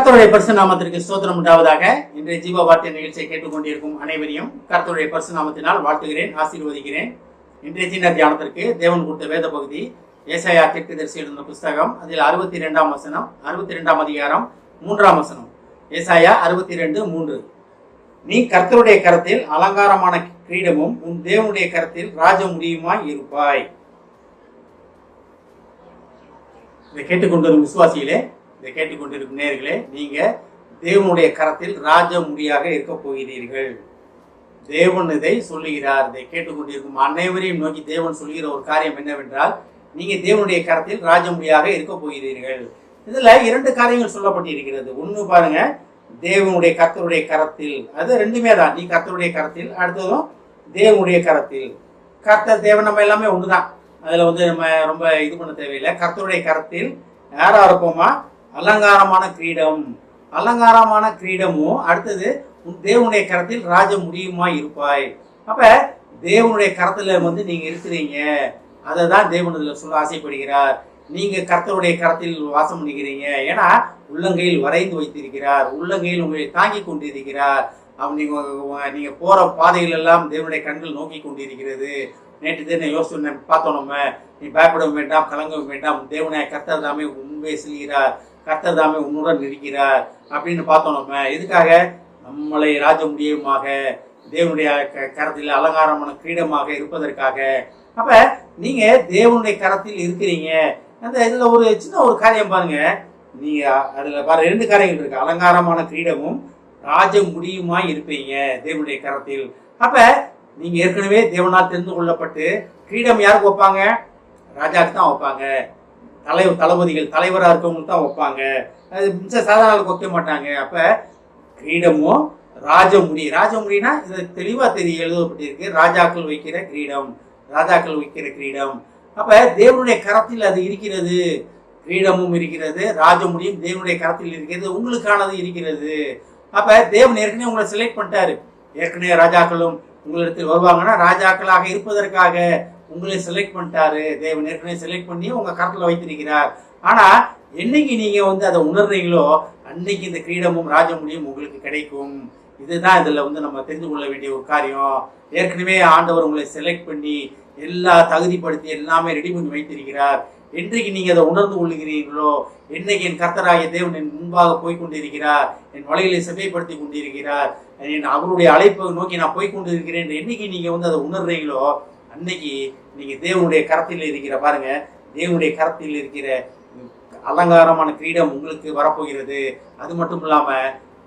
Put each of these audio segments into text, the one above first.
கர்த்தருடைய பரிசு நாமத்திற்கு ஸ்தோத்திரம் உண்டாவதாக. இன்றைய ஜீவ வார்த்தை நிகழ்ச்சியை கேட்டுக்கொண்டிருக்கும் அனைவரையும் கர்த்தருடைய பரிசு நாமத்தினால் வாழ்த்துகிறேன், ஆசீர்வதிக்கிறேன். இன்றைய சின்ன தியானத்திற்கு தேவன் கொடுத்த வேத பகுதி ஏசாயா தீர்க்கதரிசி எழுதின புஸ்தகம். அதில் 62ஆம் வசனம், 62ஆம் அதிகாரம் 3ஆம் வசனம். ஏசாயா 62:3. நீ கர்த்தருடைய கரத்தில் அலங்காரமான கிரீடமும் உன் தேவனுடைய கரத்தில் ராஜ முடியுமாய் இருப்பாய். இதை கேட்டுக்கொண்டிருக்கும் விசுவாசிகளே, இதை கேட்டுக்கொண்டிருக்கும் நேயர்களே, நீங்க தேவனுடைய கரத்தில் ராஜ முடியாக இருக்க போகிறீர்கள். தேவன் இதை சொல்லுகிறார். இதை கேட்டுக்கொண்டிருக்கும் அனைவரையும் நோக்கி தேவன் சொல்லுகிற ஒரு காரியம் என்னவென்றால், நீங்க தேவனுடைய கரத்தில் ராஜ முடியாக இருக்க போகிறீர்கள். இதுல 2 காரியங்கள் சொல்லப்பட்டிருக்கிறது. ஒண்ணு பாருங்க, தேவனுடைய கர்த்தருடைய கரத்தில், அது ரெண்டுமே தான். நீ கர்த்தருடைய கரத்தில், அடுத்ததும் தேவனுடைய கரத்தில். கர்த்தர் தேவன் நம்ம எல்லாமே ஒண்ணுதான். அதுல நம்ம ரொம்ப இது பண்ண தேவையில்லை. கர்த்தருடைய கரத்தில் யாரா இருப்போமா? அலங்காரமான கிரீடம். அலங்காரமான கிரீடமும் அடுத்தது தேவனுடைய கரத்தில் ராஜ முடியுமா இருப்பாய். அப்ப தேவனுடைய கரத்துல நீங்க இருக்கிறீங்க. அதை தான் தேவன் இதுல சொல்ல ஆசைப்படுகிறார். நீங்க கர்த்தருடைய கரத்தில் வாசம் பண்ணிக்கிறீங்க. ஏன்னா உள்ளங்கையில் வரைந்து வைத்திருக்கிறார், உள்ளங்கையில் உங்களை தாங்கி கொண்டிருக்கிறார். நீங்க போற பாதைகள் எல்லாம் தேவனுடைய கண்கள் நோக்கி கொண்டிருக்கிறது. நேற்று தினம் யோசிச்சு பார்த்தோம், நம்ம நீ பயப்பட வேண்டாம், கலங்க வேண்டாம், தேவனாய கர்த்தர் தாமே உண்மையை செல்கிறார், கர்த்தர் தாமே உன்னுடன் இருக்கிறார் அப்படின்னு பார்த்தோம். நம்ம எதுக்காக? நம்மளை ராஜ முடியுமாக தேவனுடைய கரத்தில் அலங்காரமான கிரீடமாக இருப்பதற்காக. அப்ப நீங்க தேவனுடைய கரத்தில் இருக்கிறீங்க. அந்த இதுல ஒரு சின்ன ஒரு காரியம் பாருங்க. நீங்க அதுல பாரு 2 காரியங்கள் இருக்கு. அலங்காரமான கிரீடமும் ராஜ முடியுமாய் இருப்பீங்க தேவனுடைய கரத்தில். அப்ப நீங்க ஏற்கனவே தேவனால் தெரிந்து கொள்ளப்பட்டு, கிரீடம் யாருக்கு வைப்பாங்க? ராஜாக்கு தான் வைப்பாங்க. தளபதிகள் தலைவராக இருக்கவங்களுக்கு தான் வைப்பாங்க. அது சாதாரண வைக்க மாட்டாங்க. அப்ப கிரீடமும் ராஜமுடினா இது தெளிவா எழுதப்பட்டிருக்கு. ராஜாக்கள் வைக்கிற கிரீடம், ராஜாக்கள் வைக்கிற கிரீடம். அப்ப தேவனுடைய கரத்தில் அது இருக்கிறது. கிரீடமும் இருக்கிறது, ராஜமுடியும் தேவனுடைய கரத்தில் இருக்கிறது, உங்களுக்கானது இருக்கிறது. அப்ப தேவன் ஏற்கனவே உங்களை செலக்ட் பண்ணிட்டாரு. ஏற்கனவே ராஜாக்களும் உங்களிடத்தில் வருவாங்கன்னா ராஜாக்களாக இருப்பதற்காக உங்களை செலக்ட் பண்ணிட்டாரு. தேவன் ஏற்கனவே செலக்ட் பண்ணி உங்க கரத்துல வைத்திருக்கிறார். ஆனா என்னைக்கு நீங்க அதை உணர்றீங்களோ அன்னைக்கு இந்த கிரீடமும் ராஜமுடியும் உங்களுக்கு கிடைக்கும். இதுதான் இதுல நம்ம தெரிந்து கொள்ள வேண்டிய ஒரு காரியம். ஏற்கனவே ஆண்டவர் உங்களை செலக்ட் பண்ணி எல்லா தகுதிப்படுத்தி எல்லாமே ரெடி பண்ணி வைத்திருக்கிறார். என்றைக்கு நீங்க அதை உணர்ந்து கொள்ளுகிறீர்களோ, என்னைக்கு என் கர்த்தராகிய தேவன் என் முன்பாக போய்கொண்டிருக்கிறார், என் வழிகளை செவ்வைப்படுத்தி கொண்டிருக்கிறார், அவருடைய அழைப்பை நோக்கி நான் போய்கொண்டிருக்கிறேன், என்னைக்கு நீங்க அதை உணர்றீங்களோ அன்னைக்கு நீங்க தேவனுடைய கரத்தில் இருக்கிற பாருங்க, தேவனுடைய கரத்தில் இருக்கிற அலங்காரமான கிரீடம் உங்களுக்கு வரப்போகிறது. அது மட்டும் இல்லாம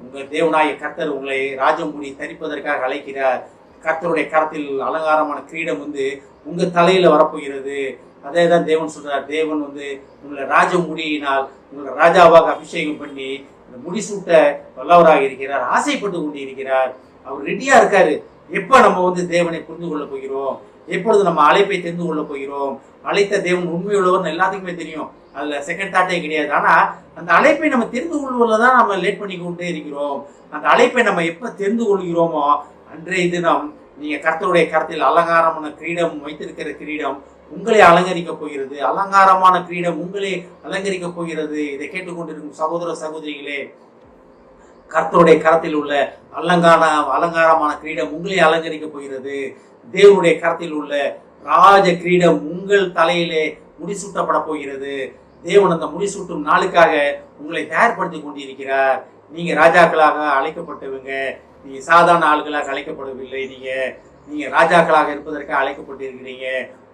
உங்க தேவனாய கர்த்தர் உங்களை ராஜமுடி தரிப்பதற்காக அழைக்கிறார். கர்த்தருடைய கரத்தில் அலங்காரமான கிரீடம் உங்க தலையில வரப்போகிறது. அதே தான் தேவன் சொல்றார். தேவன் உங்களை ராஜமுடியினால் உங்களை ராஜாவாக அபிஷேகம் பண்ணி முடிசூட்ட வல்லவராக இருக்கிறார், ஆசைப்பட்டு கொண்டு இருக்கிறார். அவர் ரெடியா இருக்காரு. எப்ப நம்ம தேவனை புரிந்து கொள்ள போகிறோம், எப்பொழுது நம்ம அழைப்பை தெரிந்து கொள்ள போகிறோம். அழைத்த தேவன் உண்மையுள்ளவர் எல்லாத்துக்குமே தெரியும். அதுல செகண்ட் தாட்டே கிடையாது. ஆனா அந்த அழைப்பை நம்ம தெரிந்து கொள்வதில்தான் நம்ம லேட் பண்ணி கொண்டே இருக்கிறோம். அந்த அழைப்பை நம்ம எப்ப தெரிந்து கொள்கிறோமோ அன்றைய தினம் நீங்க கர்த்தருடைய கரத்தில் அலங்காரமான கிரீடம் வைத்திருக்கிற கிரீடம் உங்களை அலங்கரிக்க போகிறது. அலங்காரமான கிரீடம் உங்களை அலங்கரிக்க போகிறது. இதை கேட்டுக்கொண்டிருக்கும் சகோதர சகோதரிகளே, கர்த்தருடைய கரத்தில் உள்ள அலங்காரமான கிரீடம் உங்களை அலங்கரிக்க போகிறது. தேவனுடைய கரத்தில் உள்ள ராஜ கிரீடம் உங்கள் தலையிலே முடிசூட்டப்பட போகிறது. தேவன் அந்த முடிசூட்டும் நாளுக்காக உங்களை தயார்படுத்தி கொண்டிருக்கிறார். நீங்க ராஜாக்களாக அழைக்கப்பட்டவங்க, நீங்க சாதாரண ஆளுகளாக அழைக்கப்படவில்லை. நீங்க ராஜாக்களாக இருப்பதற்காக அழைக்கப்பட்டிருக்கிறீங்க.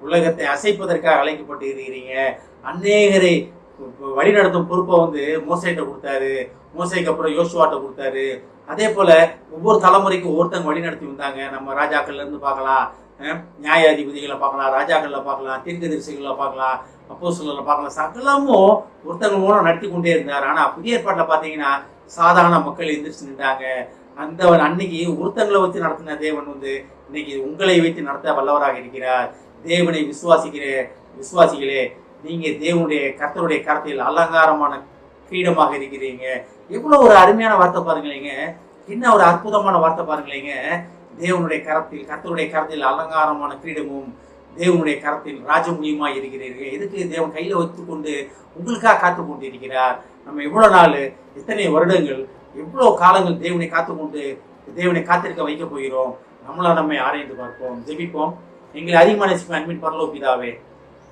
உலகத்தை அசைப்பதற்காக அழைக்கப்பட்டு இருக்கிறீங்க. அநேகரை வழிநடத்தும் பொறுப்பை மோசைட்ட கொடுத்தாரு. மோசைக்கு அப்புறம் யோசுவாட்ட கொடுத்தாரு. அதே போல ஒவ்வொரு தலைமுறைக்கும் ஒவ்வொருத்தங்க வழிநடத்தி வந்தாங்க. நம்ம ராஜாக்கள்ல இருந்து பார்க்கலாம், நியாயாதிபதிகளை பார்க்கலாம், ராஜாக்கள்ல பார்க்கலாம், தீர்க்கதரிசிகளை பார்க்கலாம், அப்போஸ்தலர்களை பார்க்கலாம். சகலமும் ஒருத்தங்க மூலம் நடத்தி கொண்டே இருந்தார். ஆனா புதிய ஏற்பாட்டில் பார்த்தீங்கன்னா சாதாரண மக்கள் எந்திரிச்சு நின்றாங்க. அந்த அன்னைக்கு ஒருத்தங்களை வச்சு நடத்தின தேவன் இன்னைக்கு உங்களை வைத்து நடத்த வல்லவராக இருக்கிறார். தேவனை விசுவாசிகளே, நீங்க தேவனுடைய கர்த்தருடைய கரத்தில் அலங்காரமான கிரீடமாக இருக்கிறீங்க. எவ்வளவு ஒரு அருமையான வார்த்தை பாருங்களேங்க, என்ன ஒரு அற்புதமான வார்த்தை பாருங்களேங்க. தேவனுடைய கரத்தில், கர்த்தருடைய கரத்தில் அலங்காரமான கிரீடமும் தேவனுடைய கரத்தில் ராஜமுடியுமாய் இருக்கிறீர்கள். எதுக்கு? தேவன் கையில வைத்துக்கொண்டு உங்களுக்காக காத்து கொண்டிருக்கிறார். நம்ம எவ்வளோ நாள், எத்தனை வருடங்கள், எவ்வளோ காலங்கள் தேவனை காத்துக்கொண்டு தேவனை காத்திருக்க வைக்க போகிறோம். நம்மை ஆராய்ந்து பார்ப்போம். ஜெபிப்போம். எங்களை அதிகமான அன்பின் பரலோக பிதாவே,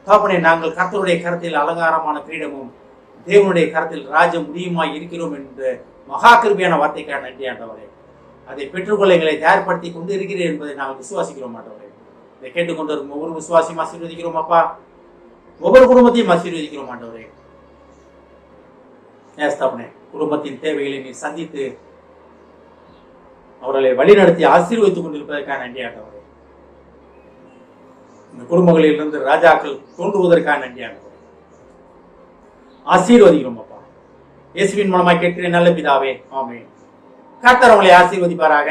தகப்பனே, நாங்கள் கர்த்தருடைய கரத்தில் அலங்காரமான கிரீடமும் தேவனுடைய கரத்தில் ராஜ முடியுமாய் இருக்கிறோம் என்ற மகா கிருபையான வார்த்தைக்கான நன்றி ஆண்டவரே. அதை பெற்றுக்கொள்ள எங்களை தயார்படுத்தி கொண்டு இருக்கிறேன் என்பதை நாங்கள் விசுவாசிக்கிறோம் ஆண்டவரே. இதை கேட்டுக்கொண்டு இருக்கும் ஒவ்வொரு விசுவாசியும் ஆசீர்வதிக்கிறோம் அப்பா. ஒவ்வொரு குடும்பத்தையும் ஆசீர்வதிக்கிறோம் ஆண்டவரே. தகப்பனே, குடும்பத்தின் தேவைகளை நீர் சந்தித்து அவர்களை வழிநடத்தி ஆசீர்வதித்துக் கொண்டிருப்பதற்கான நன்றி ஆண்டவரே. இந்த குடும்பங்களில் இருந்து ராஜாக்கள் தோன்றுவதற்கான நன்றி ஆண்டவரே. ஆசீர்வதிக்கிறோம் அப்பா. இயேசுவின் மூலமாய் கேட்கிறேன் நல்ல பிதாவே, ஆமென். கர்த்தர் உங்களை ஆசீர்வதிப்பாராக.